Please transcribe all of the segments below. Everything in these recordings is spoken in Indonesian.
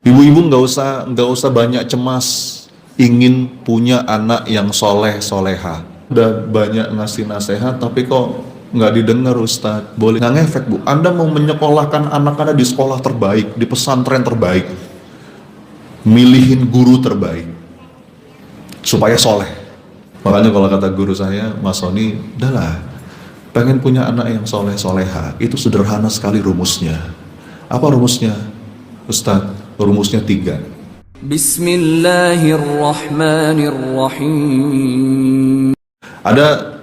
Ibu-ibu nggak usah banyak cemas ingin punya anak yang soleh soleha. Udah banyak ngasih nasihat tapi kok nggak didengar Ustadz. Boleh nggak ngefek Bu? Anda mau menyekolahkan anak Anda di sekolah terbaik, di pesantren terbaik, milihin guru terbaik supaya soleh. Makanya kalau kata guru saya, Mas Soni, udahlah, pengen punya anak yang soleh soleha itu sederhana sekali rumusnya. Apa rumusnya Ustadz? Rumusnya 3. Bismillahirrahmanirrahim. Ada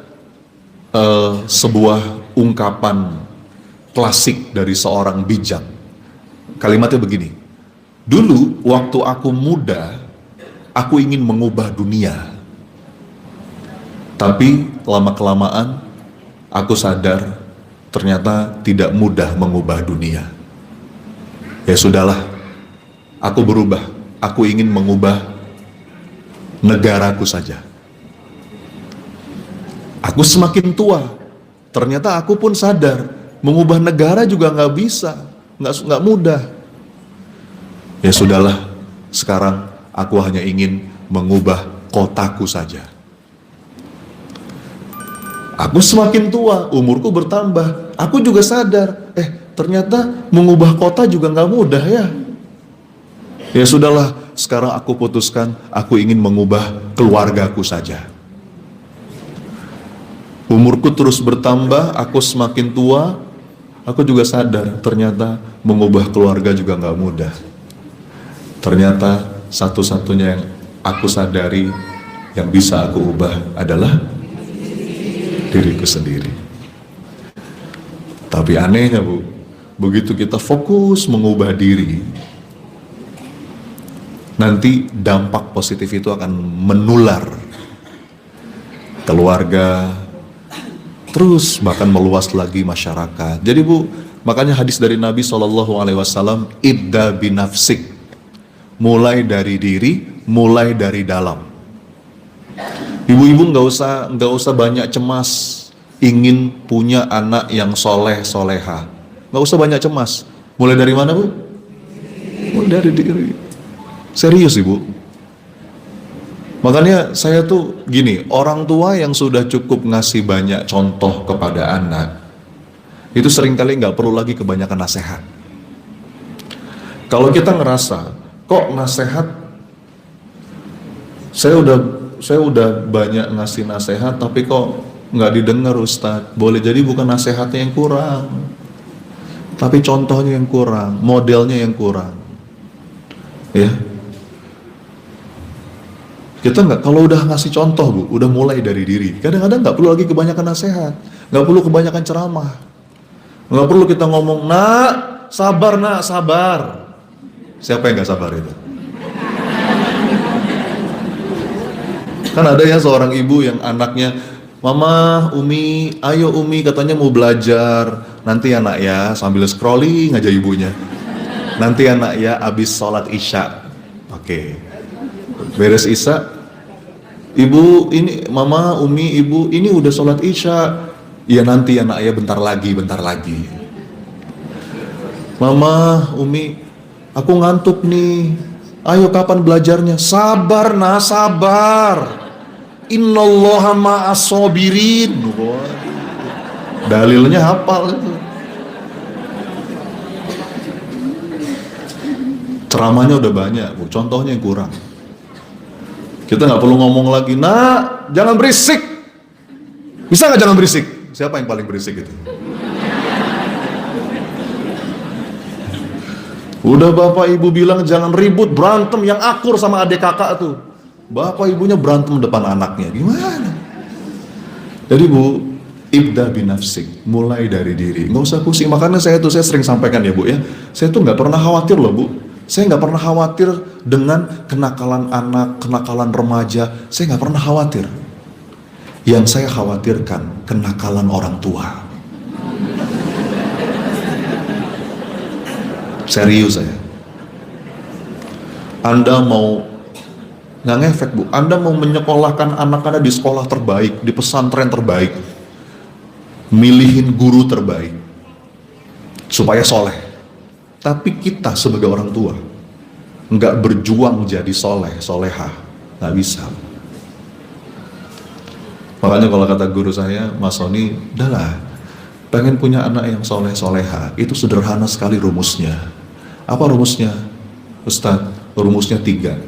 sebuah ungkapan klasik dari seorang bijak. Kalimatnya begini, dulu waktu aku muda, aku ingin mengubah dunia. Tapi lama-kelamaan aku sadar ternyata tidak mudah mengubah dunia. Ya sudahlah, aku berubah. Aku ingin mengubah negaraku saja. Aku semakin tua, ternyata aku pun sadar mengubah negara juga nggak bisa, nggak mudah. Ya sudahlah, sekarang aku hanya ingin mengubah kotaku saja. Aku semakin tua, umurku bertambah, aku juga sadar, ternyata mengubah kota juga nggak mudah ya. Ya sudahlah, sekarang aku putuskan, aku ingin mengubah keluargaku saja. Umurku terus bertambah, aku semakin tua, aku juga sadar ternyata mengubah keluarga juga nggak mudah. Ternyata satu-satunya yang aku sadari yang bisa aku ubah adalah diriku sendiri. Tapi anehnya Bu, begitu kita fokus mengubah diri, nanti dampak positif itu akan menular keluarga, terus bahkan meluas lagi masyarakat. Jadi Bu, makanya hadis dari Nabi SAW, ibda binafsik, mulai dari diri, mulai dari dalam. Ibu-ibu nggak usah banyak cemas ingin punya anak yang soleh soleha. Nggak usah banyak cemas. Mulai dari mana Bu? Mulai dari diri. Serius Ibu. Makanya saya tuh gini, orang tua yang sudah cukup ngasih banyak contoh kepada anak, itu seringkali nggak perlu lagi kebanyakan nasihat. Kalau kita ngerasa, kok nasihat, saya udah banyak ngasih nasihat tapi kok nggak didengar Ustadz. Boleh jadi bukan nasihatnya yang kurang, tapi contohnya yang kurang, modelnya yang kurang. Ya, kita nggak, kalau udah ngasih contoh Bu, udah mulai dari diri. Kadang-kadang nggak perlu lagi kebanyakan nasihat, nggak perlu kebanyakan ceramah, nggak perlu kita ngomong, nak sabar. Siapa yang nggak sabar itu? Kan ada ya seorang ibu yang anaknya, mama, umi, ayo umi, katanya mau belajar. Nanti ya nak ya, sambil scrolling aja ibunya. Nanti ya nak ya, abis sholat isya. Oke. Beres isya, ibu ini, mama, umi, ibu, ini udah sholat isya. Iya nanti ya nak ya, bentar lagi. Mama, umi, aku ngantuk nih. Ayo kapan belajarnya? Sabar nah, sabar. Innallaha ma'as-sabirin. Dalilnya hafal itu. Ceramahnya udah banyak Bu, contohnya yang kurang. Kita nggak perlu ngomong lagi, nak jangan berisik. Bisa nggak jangan berisik? Siapa yang paling berisik itu? Udah bapak ibu bilang jangan ribut, berantem, yang akur sama adik kakak tuh, bapak ibunya berantem depan anaknya, gimana? Jadi Bu, ibda binafsik, mulai dari diri, nggak usah pusing. Makanya saya sering sampaikan ya Bu ya, saya tuh nggak pernah khawatir loh Bu. Saya nggak pernah khawatir dengan kenakalan anak, kenakalan remaja. Saya nggak pernah khawatir. Yang saya khawatirkan kenakalan orang tua. Serius saya. Anda mau, nggak ngefek Bu, Anda mau menyekolahkan anak Anda di sekolah terbaik, di pesantren terbaik, milihin guru terbaik supaya soleh. Tapi kita sebagai orang tua, nggak berjuang jadi soleh, soleha, nggak bisa. Makanya kalau kata guru saya, Mas Soni, udahlah, pengen punya anak yang soleh, soleha, itu sederhana sekali rumusnya. Apa rumusnya? Ustadz, rumusnya 3.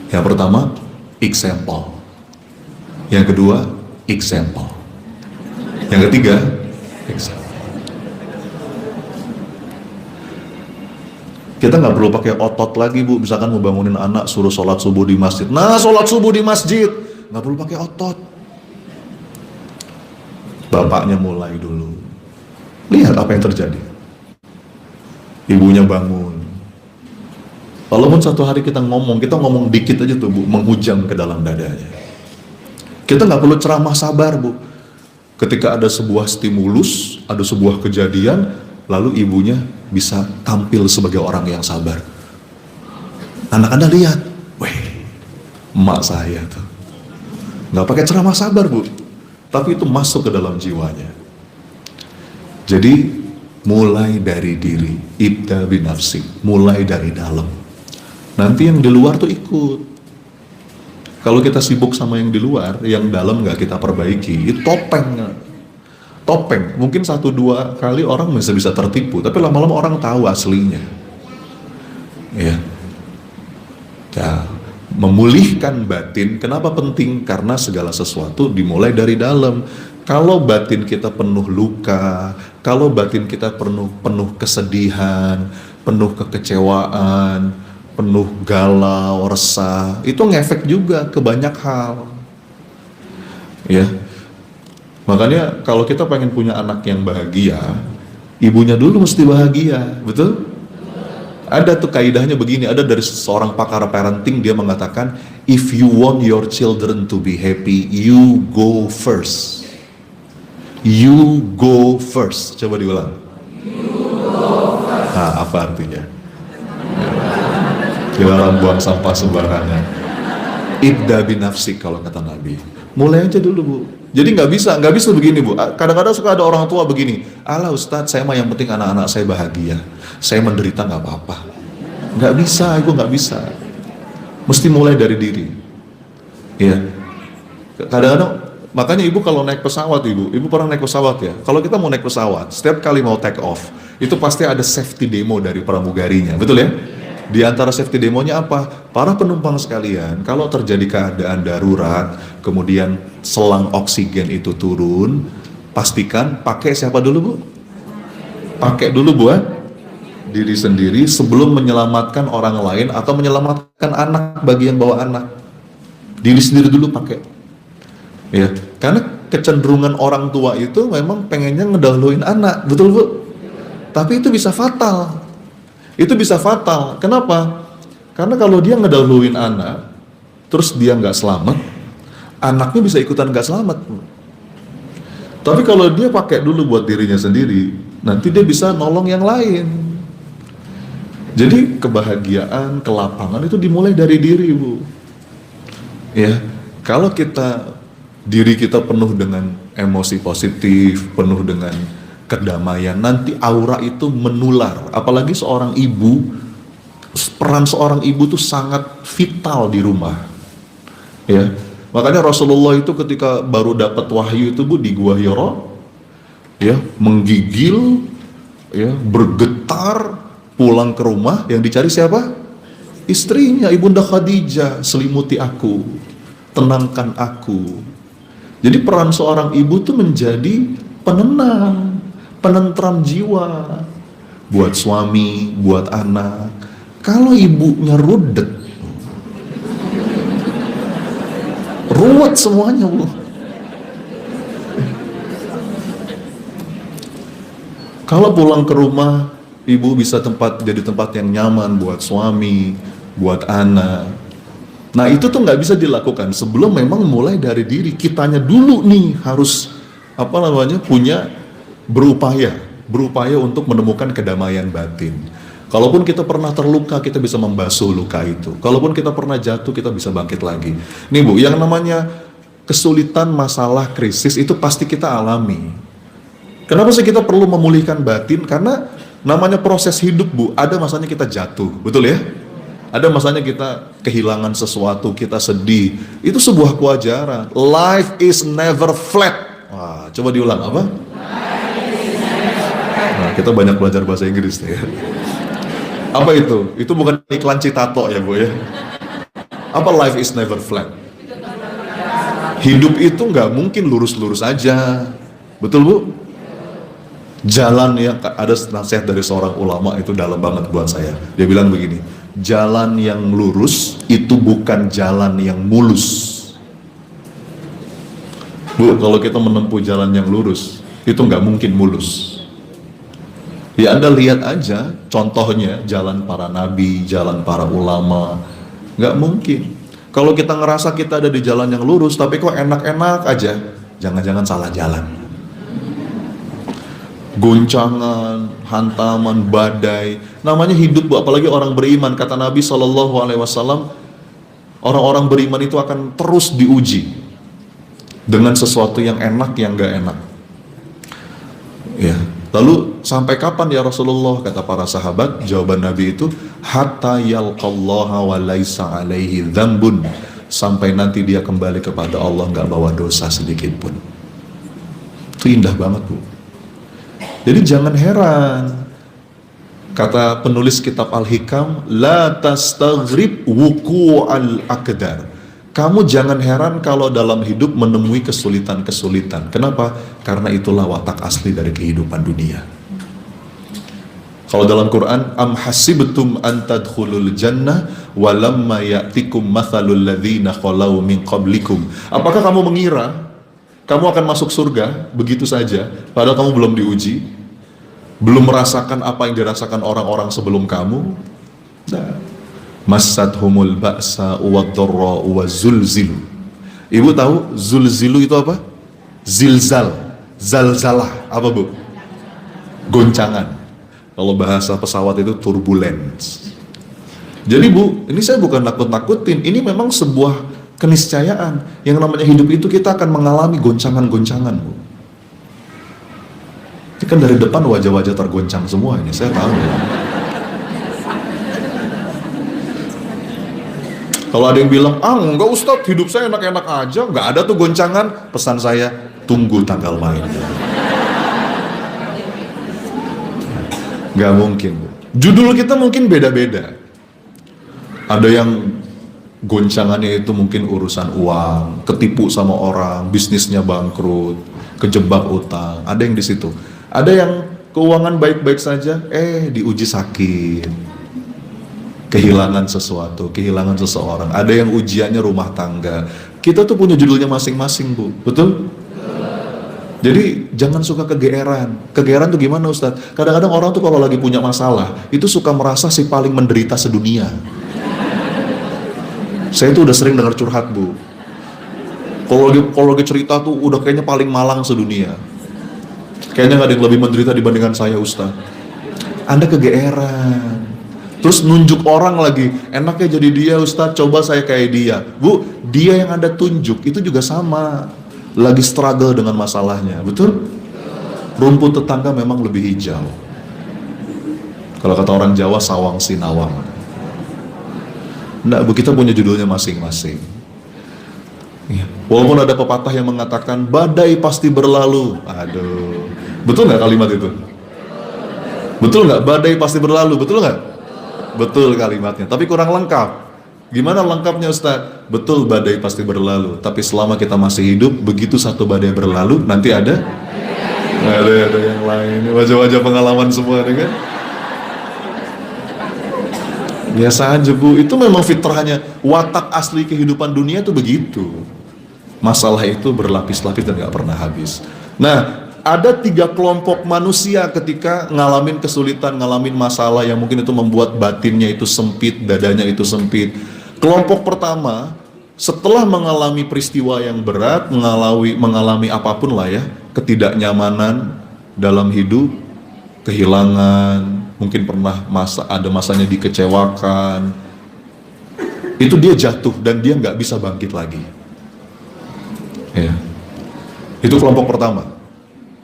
Yang pertama, example. Yang kedua, example. Yang ketiga, example. Kita nggak perlu pakai otot lagi, Bu. Misalkan mau bangunin anak, suruh sholat subuh di masjid. Nah, sholat subuh di masjid. Nggak perlu pakai otot. Bapaknya mulai dulu. Lihat apa yang terjadi. Ibunya bangun. Walaupun satu hari kita ngomong dikit aja tuh, Bu, menghujam ke dalam dadanya. Kita nggak perlu ceramah sabar, Bu. Ketika ada sebuah stimulus, ada sebuah kejadian, lalu ibunya bisa tampil sebagai orang yang sabar. Anak-anak lihat, weh, emak saya tuh. Nggak pakai ceramah sabar, Bu. Tapi itu masuk ke dalam jiwanya. Jadi, mulai dari diri, ibda binafsi, mulai dari dalam. Nanti yang di luar tuh ikut. Kalau kita sibuk sama yang di luar, yang dalam nggak kita perbaiki, itu topeng. Topeng, mungkin 1-2 kali orang bisa tertipu, tapi lama-lama orang tahu aslinya. Ya, memulihkan batin, kenapa penting? Karena segala sesuatu dimulai dari dalam. Kalau batin kita penuh luka, kalau batin kita penuh kesedihan, penuh kekecewaan, penuh galau, resah, itu ngefek juga ke banyak hal. Ya. Makanya kalau kita pengen punya anak yang bahagia, ibunya dulu mesti bahagia, betul? Ada tuh kaidahnya begini, ada dari seorang pakar parenting, dia mengatakan, if you want your children to be happy, you go first. You go first. Coba diulang. Nah, apa artinya? Dilarang buang sampah sembarangan. Ibda binafsik kalau kata Nabi. Mulai aja dulu, Bu. Jadi nggak bisa begini, Bu. Kadang-kadang suka ada orang tua begini. Alah Ustadz, saya mah yang penting anak-anak saya bahagia. Saya menderita nggak apa-apa. Nggak bisa, Ibu nggak bisa. Mesti mulai dari diri. Ya. Kadang-kadang, makanya Ibu kalau naik pesawat, Ibu pernah naik pesawat ya? Kalau kita mau naik pesawat, setiap kali mau take off, itu pasti ada safety demo dari pramugarinya, betul ya? Di antara safety demonya apa? Para penumpang sekalian, kalau terjadi keadaan darurat, kemudian selang oksigen itu turun, pastikan pakai siapa dulu, Bu? Pakai dulu buat diri sendiri sebelum menyelamatkan orang lain atau menyelamatkan anak bagi yang bawa anak. Diri sendiri dulu pakai. Ya, karena kecenderungan orang tua itu memang pengennya ngedahuluin anak, betul, Bu? Tapi itu bisa fatal. Itu bisa fatal. Kenapa? Karena kalau dia ngedahuluin anak, terus dia nggak selamat, anaknya bisa ikutan nggak selamat. Tapi kalau dia pakai dulu buat dirinya sendiri, nanti dia bisa nolong yang lain. Jadi kebahagiaan, kelapangan itu dimulai dari diri, Bu. Ya, kalau diri kita penuh dengan emosi positif, penuh dengan kedamaian, nanti aura itu menular. Apalagi seorang ibu, peran seorang ibu itu sangat vital di rumah. Ya, makanya Rasulullah itu ketika baru dapat wahyu itu, Bu, di Gua Hira, ya, menggigil, ya, bergetar, pulang ke rumah, yang dicari siapa? Istrinya, Ibunda Khadijah. Selimuti aku, tenangkan aku. Jadi peran seorang ibu itu menjadi penenang, penentram jiwa buat suami, buat anak. Kalau ibunya rudet, ruwet semuanya, Bu. Kalau pulang ke rumah, ibu bisa jadi tempat yang nyaman buat suami, buat anak. Nah, itu tuh nggak bisa dilakukan sebelum memang mulai dari diri kitanya dulu nih, harus berupaya untuk menemukan kedamaian batin. Kalaupun kita pernah terluka, kita bisa membasuh luka itu. Kalaupun kita pernah jatuh, kita bisa bangkit lagi. Nih, Bu, yang namanya kesulitan, masalah, krisis itu pasti kita alami. Kenapa sih kita perlu memulihkan batin? Karena Namanya proses hidup, Bu. Ada masanya kita jatuh, betul ya? Ada masanya kita kehilangan sesuatu, kita sedih. Itu sebuah kewajaran. Life is never flat. Wah, coba diulang apa? Nah, kita banyak belajar bahasa Inggris nih ya. Apa itu? Itu bukan iklan Citato ya, Bu ya. Apa life is never flat? Hidup itu nggak mungkin lurus-lurus aja. Betul, Bu? Jalan yang ada nasihat dari seorang ulama itu dalam banget buat saya. Dia bilang begini, jalan yang lurus itu bukan jalan yang mulus. Bu, kalau kita menempuh jalan yang lurus, itu nggak mungkin mulus. Ya Anda lihat aja contohnya jalan para nabi, jalan para ulama. Nggak mungkin. Kalau kita ngerasa kita ada di jalan yang lurus, tapi kok enak-enak aja, jangan-jangan salah jalan. Goncangan, hantaman, badai, namanya hidup, Bu. Apalagi orang beriman. Kata Nabi SAW, orang-orang beriman itu akan terus diuji dengan sesuatu yang enak, yang gak enak. Ya. Lalu sampai kapan ya Rasulullah? Kata para sahabat, jawaban Nabi itu, hatta yalqallaha wa laisa alaihi dzambun, sampai nanti dia kembali kepada Allah nggak bawa dosa sedikit pun. Itu indah banget, Bu. Jadi jangan heran, kata penulis kitab Al-Hikam, la tastaghrib wuqu'al aqdar. Kamu jangan heran kalau dalam hidup menemui kesulitan-kesulitan. Kenapa? Karena itulah watak asli dari kehidupan dunia. Kalau dalam Quran, am hasibtum an tadkhulul jannah walamma ya'tikum mathalul ladzina khalau min qablikum. Apakah kamu mengira kamu akan masuk surga begitu saja, padahal kamu belum diuji, belum merasakan apa yang dirasakan orang-orang sebelum kamu? Nah, massathumul ba'sa wad-dharra wazulzilu. Ibu tahu zulzilu itu apa? Zilzal, zalzalah, apa, Bu? Goncangan. Kalau bahasa pesawat itu turbulence. Jadi, Bu, ini saya bukan nakut-nakutin, ini memang sebuah keniscayaan. Yang namanya hidup itu kita akan mengalami goncangan-goncangan, Bu. Ini kan dari depan wajah-wajah tergoncang semua ini, saya tahu ya. Kalau ada yang bilang, enggak Ustadz, hidup saya enak-enak aja, enggak ada tuh goncangan, pesan saya, tunggu tanggal mainnya. Enggak mungkin, Bu. Judul kita mungkin beda-beda. Ada yang goncangannya itu mungkin urusan uang, ketipu sama orang, bisnisnya bangkrut, kejebak utang. Ada yang di situ. Ada yang keuangan baik-baik saja, diuji sakit, kehilangan sesuatu, kehilangan seseorang. Ada yang ujiannya rumah tangga. Kita tuh punya judulnya masing-masing, Bu. Betul? Jadi jangan suka kegeeran. Kegeeran tuh gimana, Ustadz? Kadang-kadang orang tuh kalau lagi punya masalah, itu suka merasa si paling menderita sedunia. Saya tuh udah sering dengar curhat, Bu. Kalau lagi cerita tuh udah kayaknya paling malang sedunia. Kayaknya nggak ada yang lebih menderita dibandingkan saya, Ustaz. Anda kegeeran. Terus nunjuk orang lagi, enaknya jadi dia, Ustaz, coba saya kayak dia. Bu, dia yang Anda tunjuk itu juga sama, lagi struggle dengan masalahnya, betul? Rumput tetangga memang lebih hijau. Kalau kata orang Jawa, sawang sinawang. Nggak, Bu, kita punya judulnya masing-masing. Ya. Walaupun ada pepatah yang mengatakan badai pasti berlalu. Aduh, betul nggak kalimat itu? Betul nggak? Badai pasti berlalu, betul nggak? Betul kalimatnya, tapi kurang lengkap. Gimana lengkapnya, Ustaz? Betul, badai pasti berlalu, tapi selama kita masih hidup, begitu satu badai berlalu, nanti ada yang lain. Wajah-wajah pengalaman semua, kan? Biasa aja, Bu. Itu memang fitrahnya. Watak asli kehidupan dunia itu begitu. Masalah itu berlapis-lapis dan gak pernah habis. Nah, ada 3 kelompok manusia ketika ngalamin kesulitan, ngalamin masalah yang mungkin itu membuat batinnya itu sempit, dadanya itu sempit. Kelompok pertama, setelah mengalami peristiwa yang berat, mengalami apapun lah ya, ketidaknyamanan dalam hidup, kehilangan, mungkin pernah ada masanya dikecewakan, itu dia jatuh dan dia nggak bisa bangkit lagi. Ya. Itu kelompok pertama,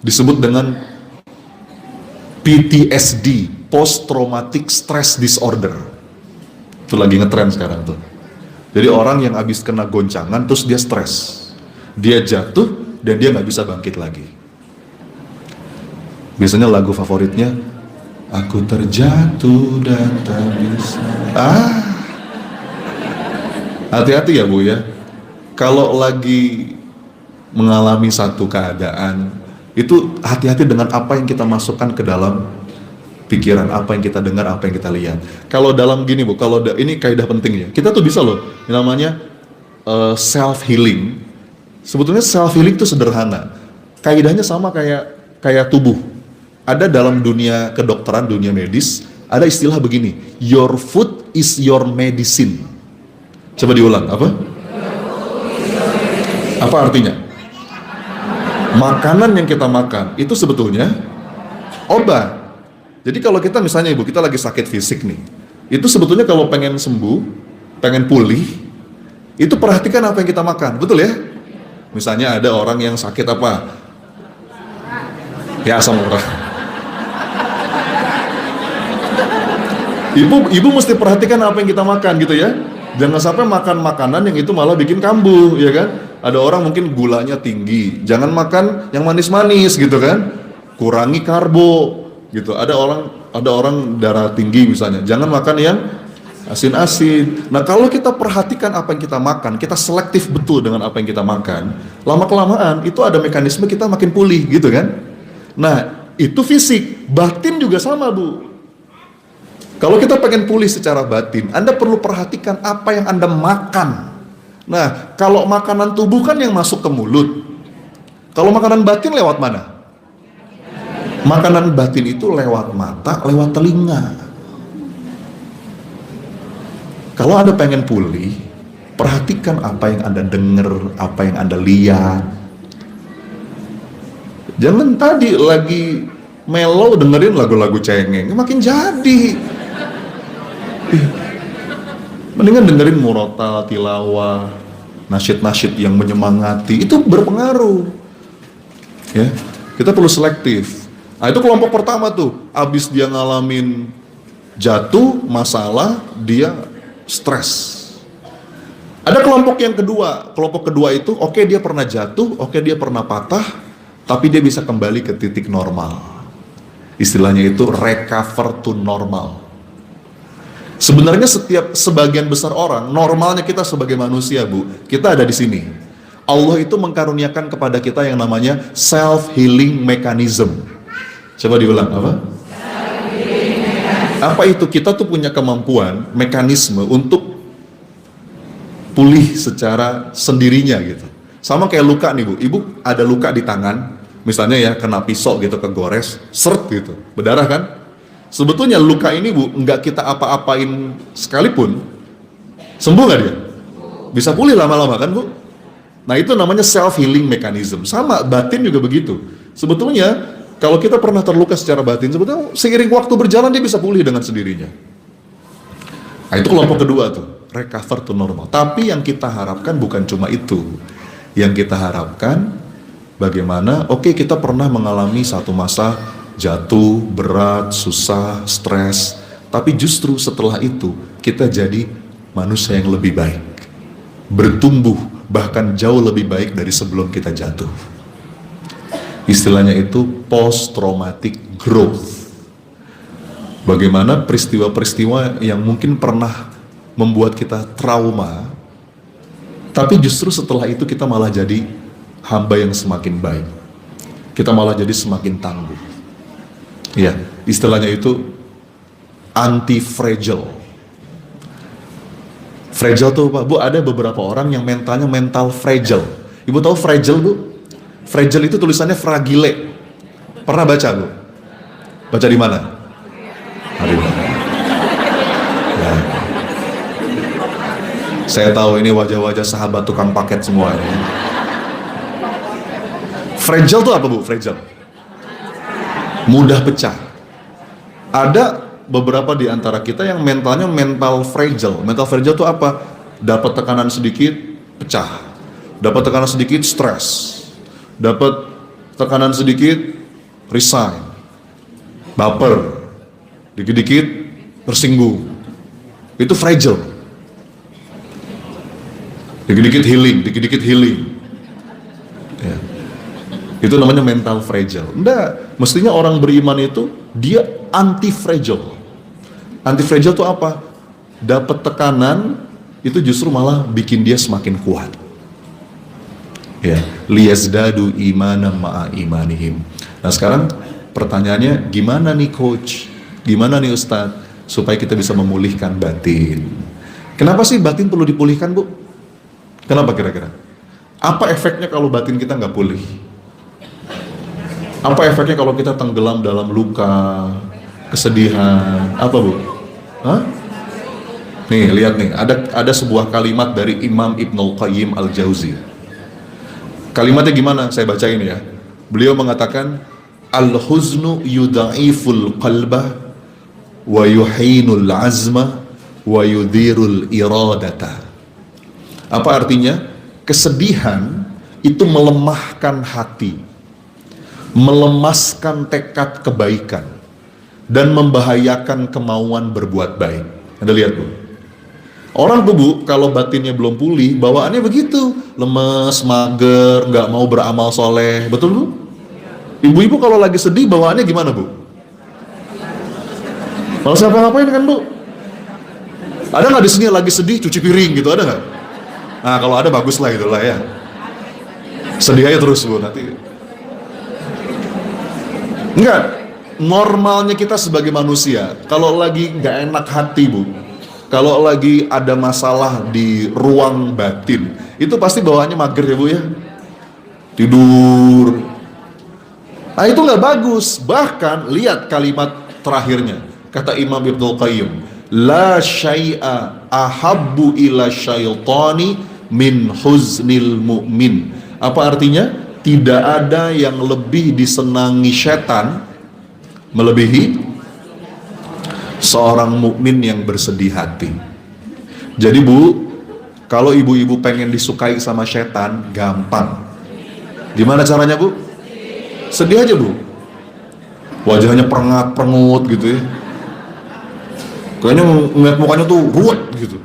disebut dengan PTSD, Post Traumatic Stress Disorder. Itu lagi ngetren sekarang tuh. Jadi orang yang habis kena goncangan terus dia stres, dia jatuh dan dia nggak bisa bangkit lagi. Biasanya lagu favoritnya, aku terjatuh dan tak bisa. Hati-hati ya Bu ya. Kalau lagi mengalami satu keadaan, itu hati-hati dengan apa yang kita masukkan ke dalam pikiran, apa yang kita dengar, apa yang kita lihat. Kalau dalam gini Bu, kalau ini kaidah penting ya. Kita tuh bisa loh, yang namanya self healing. Sebetulnya self healing itu sederhana. Kaidahnya sama kayak tubuh. Ada dalam dunia kedokteran, dunia medis, ada istilah begini, your food is your medicine. Coba diulang, apa? Apa artinya? Makanan yang kita makan itu sebetulnya obat. Jadi kalau kita misalnya Ibu, kita lagi sakit fisik nih, itu sebetulnya kalau pengen sembuh, pengen pulih, itu perhatikan apa yang kita makan, betul ya? Misalnya ada orang yang sakit apa? Ya asam urat. Ibu mesti perhatikan apa yang kita makan gitu ya. Jangan sampai makan makanan yang itu malah bikin kambuh, ya kan? Ada orang mungkin gulanya tinggi, jangan makan yang manis-manis gitu kan? Kurangi karbo gitu. Ada orang darah tinggi misalnya, jangan makan yang asin-asin. Nah kalau kita perhatikan apa yang kita makan, kita selektif betul dengan apa yang kita makan, lama-kelamaan itu ada mekanisme kita makin pulih gitu kan. Nah itu fisik, batin juga sama Bu. Kalau kita pengen pulih secara batin, Anda perlu perhatikan apa yang Anda makan. Nah kalau makanan tubuh kan yang masuk ke mulut, kalau makanan batin lewat mana? Makanan batin itu lewat mata, lewat telinga. Kalau Anda pengen pulih, perhatikan apa yang Anda dengar, apa yang Anda lihat. Jangan tadi lagi mellow dengerin lagu-lagu cengeng, makin jadi. Mendingan dengerin murotal, tilawah, nasyid-nasyid yang menyemangati, itu berpengaruh. Ya, kita perlu selektif. Nah itu kelompok pertama tuh, abis dia ngalamin jatuh, masalah, dia stres. Ada kelompok yang kedua. Kelompok kedua itu oke, dia pernah jatuh, oke, dia pernah patah, tapi dia bisa kembali ke titik normal. Istilahnya itu recover to normal. Sebenarnya sebagian besar orang, normalnya kita sebagai manusia Bu, kita ada di sini. Allah itu mengkaruniakan kepada kita yang namanya self healing mechanism. Coba diulang, apa? Apa itu? Kita tuh punya kemampuan, mekanisme untuk pulih secara sendirinya gitu. Sama kayak luka nih Bu, Ibu ada luka di tangan, misalnya ya kena pisau gitu, kegores, seret gitu, berdarah kan? Sebetulnya luka ini Bu, nggak kita apa-apain sekalipun, sembuh nggak dia? Bisa pulih lama-lama kan Bu? Nah itu namanya self healing mechanism. Sama batin juga begitu. Sebetulnya kalau kita pernah terluka secara batin, sebetulnya seiring waktu berjalan dia bisa pulih dengan sendirinya. Nah itu kelompok kedua tuh, recover to normal. Tapi yang kita harapkan bukan cuma itu. Yang kita harapkan bagaimana, oke, kita pernah mengalami satu masa jatuh, berat, susah, stres, tapi justru setelah itu kita jadi manusia yang lebih baik, bertumbuh, bahkan jauh lebih baik dari sebelum kita jatuh. Istilahnya itu post traumatic growth. Bagaimana peristiwa-peristiwa yang mungkin pernah membuat kita trauma, tapi justru setelah itu kita malah jadi hamba yang semakin baik, kita malah jadi semakin tangguh. Ya, istilahnya itu anti-fragile. Fragile tuh Pak, Bu, ada beberapa orang yang mentalnya mental fragile. Ibu tahu fragile Bu? Fragile itu tulisannya fragile. Pernah baca Bu? Baca di mana? Ya. Saya tahu ini wajah-wajah sahabat tukang paket semua ini. Fragile tuh apa Bu? Fragile mudah pecah. Ada beberapa di antara kita yang mentalnya mental fragile. Mental fragile itu apa? Dapat tekanan sedikit, pecah. Dapat tekanan sedikit, stres. Dapat tekanan sedikit, resign. baper, dikit-dikit tersinggung. Itu fragile. Dikit-dikit healing, dikit-dikit healing. Ya. Itu namanya mental fragile. Enggak, mestinya orang beriman itu dia anti fragile. Anti fragile itu apa? Dapat tekanan itu justru malah bikin dia semakin kuat. Ya, liyazdadu imanan ma'a imanihim. Nah sekarang pertanyaannya, gimana nih coach? Gimana nih Ustadz? Supaya kita bisa memulihkan batin. Kenapa sih batin perlu dipulihkan, Bu? Kenapa kira-kira? Apa efeknya kalau batin kita nggak pulih? Apa efeknya kalau kita tenggelam dalam luka, kesedihan? Apa, Bu? Hah? Nih, lihat nih, ada sebuah kalimat dari Imam Ibnul Qayyim Al-Jauzi. Kalimatnya gimana? Saya bacain ya. Beliau mengatakan, al-huznu yudha'iful qalbah wa yuhinul azma wa yudhirul iradata. Apa artinya? Kesedihan itu melemahkan hati, melemaskan tekad kebaikan, dan membahayakan kemauan berbuat baik. Anda lihat, Bu. Orang tuh, Bu, kalau batinnya belum pulih, bawaannya begitu, lemes, mager, nggak mau beramal soleh. Betul, Bu? Ibu-ibu kalau lagi sedih, bawaannya gimana, Bu? Kalau siapa ngapain kan, Bu? Ada nggak di sini lagi sedih, cuci piring gitu, ada nggak? Nah, kalau ada bagus lah itulah ya. Sedih aja terus, Bu, nanti. Enggak, normalnya kita sebagai manusia, kalau lagi nggak enak hati, Bu, kalau lagi ada masalah di ruang batin, itu pasti bawaannya mager ya, Bu ya. Tidur. Nah, itu nggak bagus. Bahkan lihat kalimat terakhirnya, kata Imam Ibnul Qayyim, la syai'a ahabbu ila syaitani min huznil mu'min. Apa artinya? Tidak ada yang lebih disenangi setan melebihi seorang mukmin yang bersedih hati. Jadi, Bu, kalau ibu-ibu pengen disukai sama setan, gampang. Gimana caranya, Bu? Sedih aja, Bu. Wajahnya prengat-prengut gitu ya. Kayaknya ngeliat mukanya tuh ruwet gitu.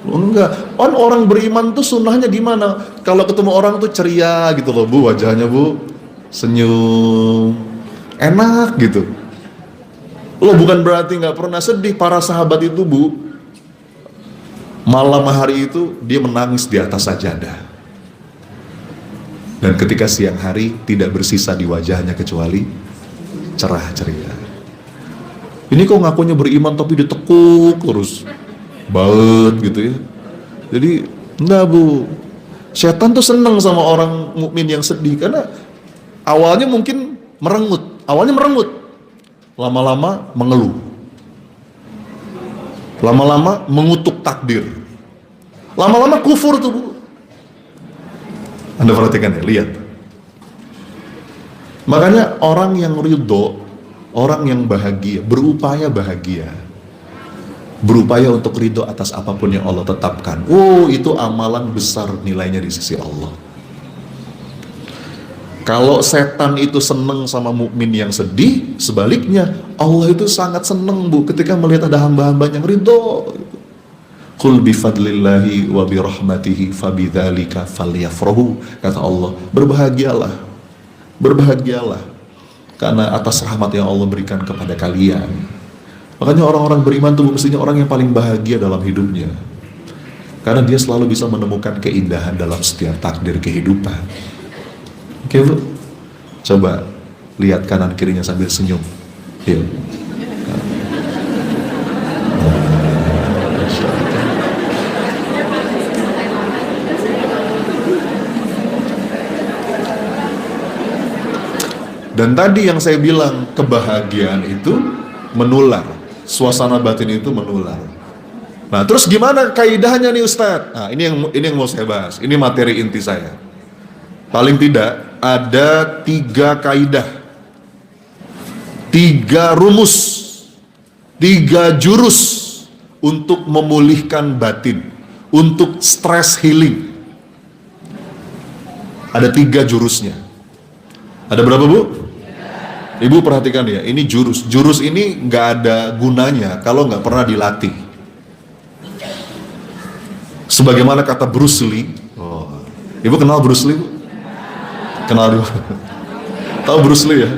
Enggak, orang beriman tuh sunnahnya gimana? Kalau ketemu orang tuh ceria gitu loh, Bu, wajahnya, Bu, senyum, enak gitu. Lo bukan berarti nggak pernah sedih. Para sahabat itu, Bu, malam hari itu dia menangis di atas sajadah, dan ketika siang hari tidak bersisa di wajahnya kecuali cerah ceria. Ini kok ngakunya beriman tapi ditekuk terus, baut gitu ya. Jadi enggak, Bu. Setan tuh seneng sama orang mukmin yang sedih, karena awalnya mungkin merengut, lama-lama mengeluh, lama-lama mengutuk takdir, lama-lama kufur tuh, Bu. Anda perhatikan ya, lihat. Makanya orang yang ridho, orang yang bahagia, berupaya untuk ridho atas apapun yang Allah tetapkan. Oh, itu amalan besar nilainya di sisi Allah. Kalau setan itu seneng sama mukmin yang sedih, sebaliknya Allah itu sangat seneng, Bu, ketika melihat ada hamba-hamba yang ridho. Qul bifadlillahi wa birahmatihi fabidzalika falyafrahu, kata Allah. Berbahagialah karena atas rahmat yang Allah berikan kepada kalian. Makanya orang-orang beriman itu mestinya orang yang paling bahagia dalam hidupnya, karena dia selalu bisa menemukan keindahan dalam setiap takdir kehidupan. Oke, Bu, coba lihat kanan kirinya sambil senyum. Yuk. Dan tadi yang saya bilang, kebahagiaan itu menular, suasana batin itu menular. Nah, terus gimana kaidahnya nih, Ustadz? Nah, ini yang mau saya bahas. Ini materi inti saya. Paling tidak ada 3 kaidah, 3 rumus, 3 jurus untuk memulihkan batin, untuk stress healing. Ada 3 jurusnya. Ada berapa, Bu? Ibu perhatikan ya, ini jurus. Jurus ini nggak ada gunanya kalau nggak pernah dilatih. Sebagaimana kata Bruce Lee. Oh, Ibu kenal Bruce Lee, Bu? Kenal dulu. Tahu Bruce Lee ya?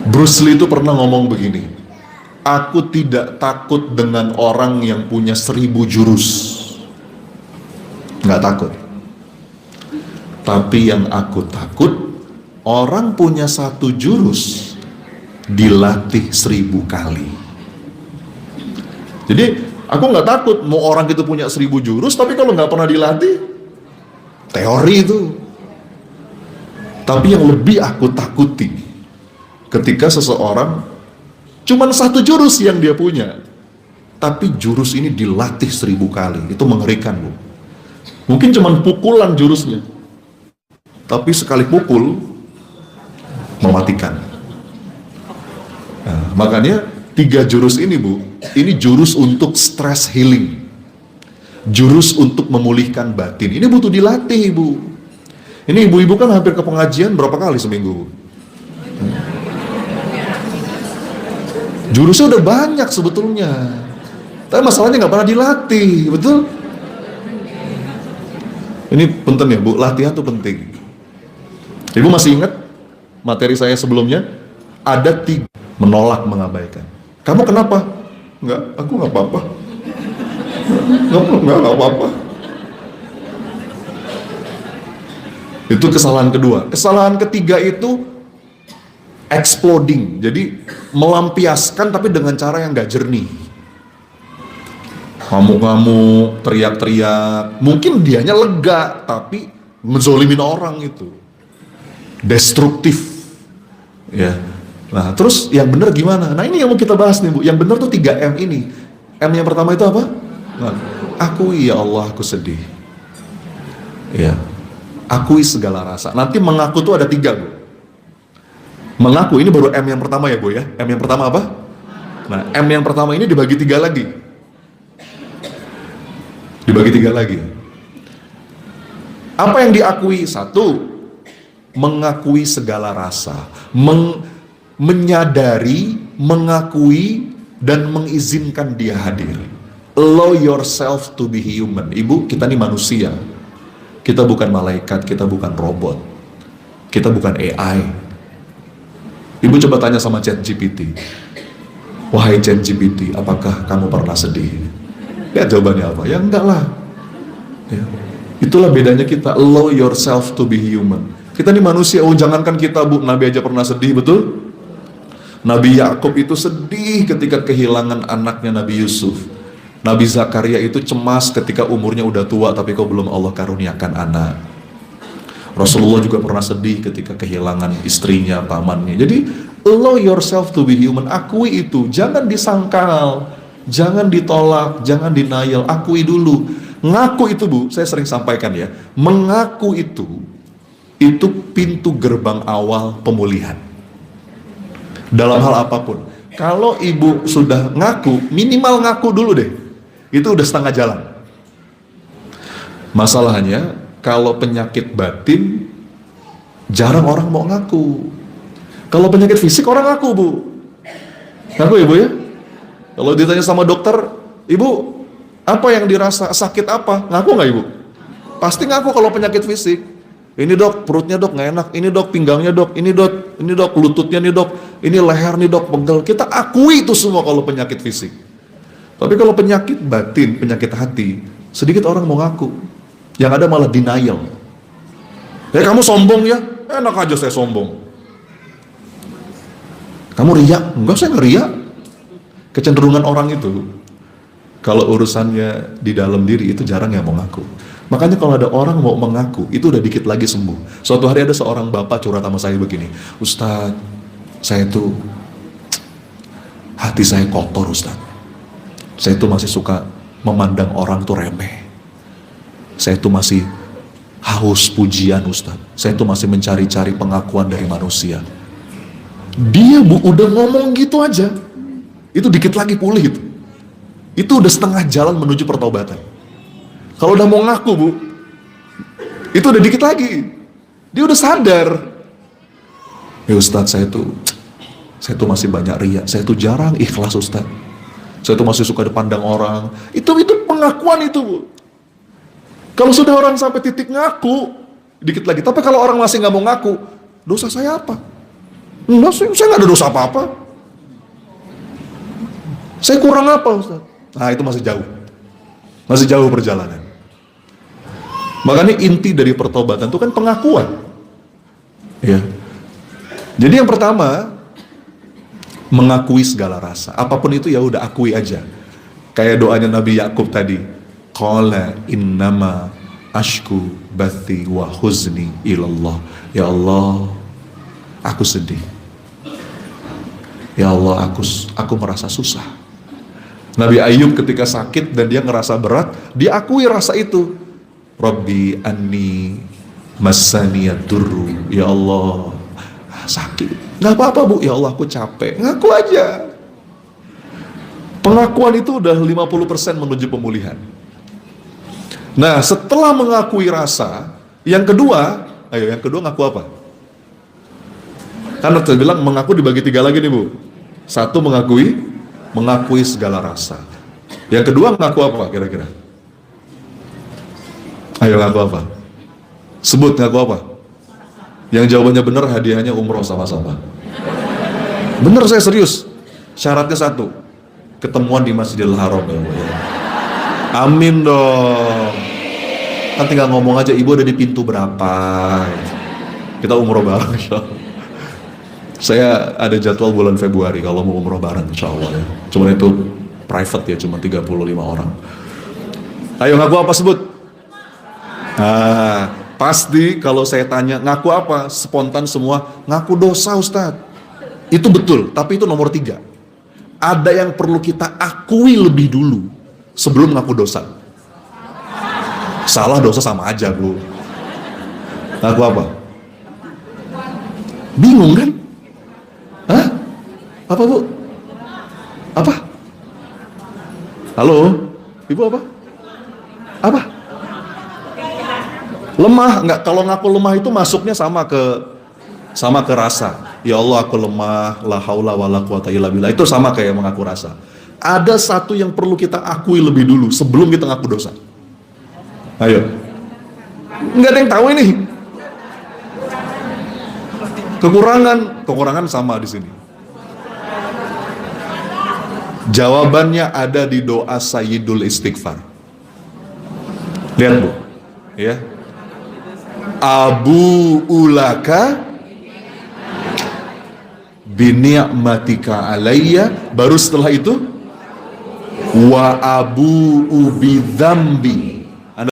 Bruce Lee itu pernah ngomong begini, aku tidak takut dengan orang yang punya 1000 jurus. Nggak takut. Tapi yang aku takut, orang punya 1 jurus dilatih 1000 kali. Jadi aku nggak takut mau orang itu punya 1000 jurus, tapi kalau nggak pernah dilatih, teori itu. Tapi yang lebih aku takuti, ketika seseorang cuman 1 jurus yang dia punya, tapi jurus ini dilatih 1000 kali. Itu mengerikan, Bu. Mungkin cuman pukulan jurusnya, tapi sekali pukul mematikan. Nah, makanya 3 jurus ini, Bu, ini jurus untuk stress healing, jurus untuk memulihkan batin. Ini butuh dilatih, Bu. Ini ibu-ibu kan hampir ke pengajian berapa kali seminggu, Bu? Jurusnya udah banyak sebetulnya, tapi masalahnya nggak pernah dilatih, betul? Ini penting ya, Bu, latihan tuh penting. Ibu masih ingat materi saya sebelumnya? Ada 3 menolak, mengabaikan. Kamu kenapa? Enggak, aku nggak apa-apa. Nggak apa-apa. Itu kesalahan kedua. Kesalahan ketiga itu exploding, jadi melampiaskan tapi dengan cara yang nggak jernih. Ngamuk-ngamuk, teriak-teriak, mungkin dianya lega tapi menzolimin orang, itu destruktif ya. Nah terus yang benar gimana? Nah ini yang mau kita bahas nih, Bu. Yang benar tuh 3M ini. M yang pertama itu apa? Nah, akui, ya Allah aku sedih ya, akui segala rasa. Nanti mengaku tuh ada 3, Bu. Mengaku ini baru M yang pertama ya, Bu ya. M yang pertama apa? Nah, M yang pertama ini dibagi 3 lagi. Dibagi 3 lagi. Apa yang diakui? 1, mengakui segala rasa, menyadari, mengakui, dan mengizinkan dia hadir. Allow yourself to be human. Ibu, kita ini manusia. Kita bukan malaikat, kita bukan robot. Kita bukan AI. Ibu coba tanya sama ChatGPT. Wahai ChatGPT, apakah kamu pernah sedih? Ya jawabannya apa? Ya enggak lah. Ya. Itulah bedanya kita. Allow yourself to be human. Kita ini manusia. Oh jangankan kita, Bu, Nabi aja pernah sedih, betul? Nabi Yakub itu sedih ketika kehilangan anaknya Nabi Yusuf. Nabi Zakaria itu cemas ketika umurnya udah tua tapi kok belum Allah karuniakan anak. Rasulullah juga pernah sedih ketika kehilangan istrinya, pamannya. Jadi allow yourself to be human. Akui itu, jangan disangkal, jangan ditolak, jangan denial. Akui dulu. Ngaku itu, Bu, saya sering sampaikan ya, mengaku itu pintu gerbang awal pemulihan dalam hal apapun. Kalau ibu sudah ngaku, minimal ngaku dulu deh, itu udah setengah jalan. Masalahnya kalau penyakit batin jarang orang mau ngaku. Kalau penyakit fisik orang ngaku, Bu. Ngaku ya, Bu ya. Kalau ditanya sama dokter, Ibu apa yang dirasa, sakit apa, ngaku nggak Ibu? Pasti ngaku kalau penyakit fisik. Ini dok, perutnya dok nggak enak. Ini dok, pinggangnya dok. Ini dok, lututnya nih dok. Ini leher nih dok, pegel. Kita akui itu semua kalau penyakit fisik. Tapi kalau penyakit batin, penyakit hati, sedikit orang mau ngaku. Yang ada malah denial. Kamu sombong ya? Enak aja saya sombong. Kamu riya? Enggak, saya nggak riya. Kecenderungan orang itu, kalau urusannya di dalam diri itu jarang yang mau ngaku. Makanya kalau ada orang mau mengaku, itu udah dikit lagi sembuh. Suatu hari ada seorang bapak curhat sama saya begini, Ustadz, saya tuh hati saya kotor, Ustadz. Saya tuh masih suka memandang orang tuh remeh. Saya tuh masih haus pujian, Ustadz. Saya tuh masih mencari-cari pengakuan dari manusia. Dia, Bu, udah ngomong gitu aja, itu dikit lagi pulih itu. Itu udah setengah jalan menuju pertobatan. Kalau udah mau ngaku, Bu, itu udah dikit lagi. Dia udah sadar. Ya Ustadz, saya tuh masih banyak riya. Saya tuh jarang ikhlas Ustadz. Saya tuh masih suka dipandang orang. Itu pengakuan itu, Bu. Kalau sudah orang sampai titik ngaku, dikit lagi. Tapi kalau orang masih nggak mau ngaku, dosa saya apa? Enggak, saya nggak ada dosa apa-apa. Saya kurang apa, Ustaz? Nah, itu masih jauh. Masih jauh perjalanan. Makanya inti dari pertobatan itu kan pengakuan. Ya. Jadi yang pertama, mengakui segala rasa. Apapun itu ya udah akui aja. Kayak doanya Nabi Yakub tadi. Qala innama ashku bathi wa huzni ilallah. Ya Allah, aku sedih. Ya Allah, aku merasa susah. Nabi Ayub ketika sakit dan dia ngerasa berat, dia akui rasa itu. Rabbi anni massaniyad durru. Ya Allah, sakit. Nggak apa-apa, Bu. Ya Allah, aku capek. Ngaku aja. Pengakuan itu udah 50% menuju pemulihan. Nah, setelah mengakui rasa, yang kedua ngaku apa? Kan saya bilang mengaku dibagi 3 lagi nih, Bu. 1 mengakui segala rasa. Yang kedua ngaku apa kira-kira? Ayo ngaku apa? Sebut ngaku apa? Yang jawabannya benar hadiahnya umroh sama-sama. Bener, saya serius. Syaratnya 1, ketemuan di Masjidil Haram ya. Amin dong. Kan tinggal ngomong aja, ibu ada di pintu berapa? Kita umroh bareng insyaallah. Saya ada jadwal bulan Februari kalau mau umroh bareng insyaallah ya. Cuma itu private ya, cuma 35 orang. Ayo ngaku apa, sebut? Nah, pasti kalau saya tanya ngaku apa, spontan semua ngaku dosa Ustadz. Itu betul, tapi itu nomor 3. Ada yang perlu kita akui lebih dulu sebelum ngaku dosa. Salah dosa sama aja, Bu. Ngaku apa? Bingung kan? Hah? Apa, Bu? Apa? Halo? Ibu apa? Apa? Lemah. Enggak, kalau ngaku lemah itu masuknya sama ke rasa. Ya Allah, aku lemah, la haula wala quwata illa billah. Itu sama kayak mengaku rasa. Ada satu yang perlu kita akui lebih dulu sebelum kita ngaku dosa. Ayo. Enggak ada yang tahu ini. Kekurangan sama di sini. Jawabannya ada di doa Sayyidul Istighfar. Lihat, Bu. Ya. Abu ulaka bini'matika alayya, baru setelah itu wa abu ubi dzambi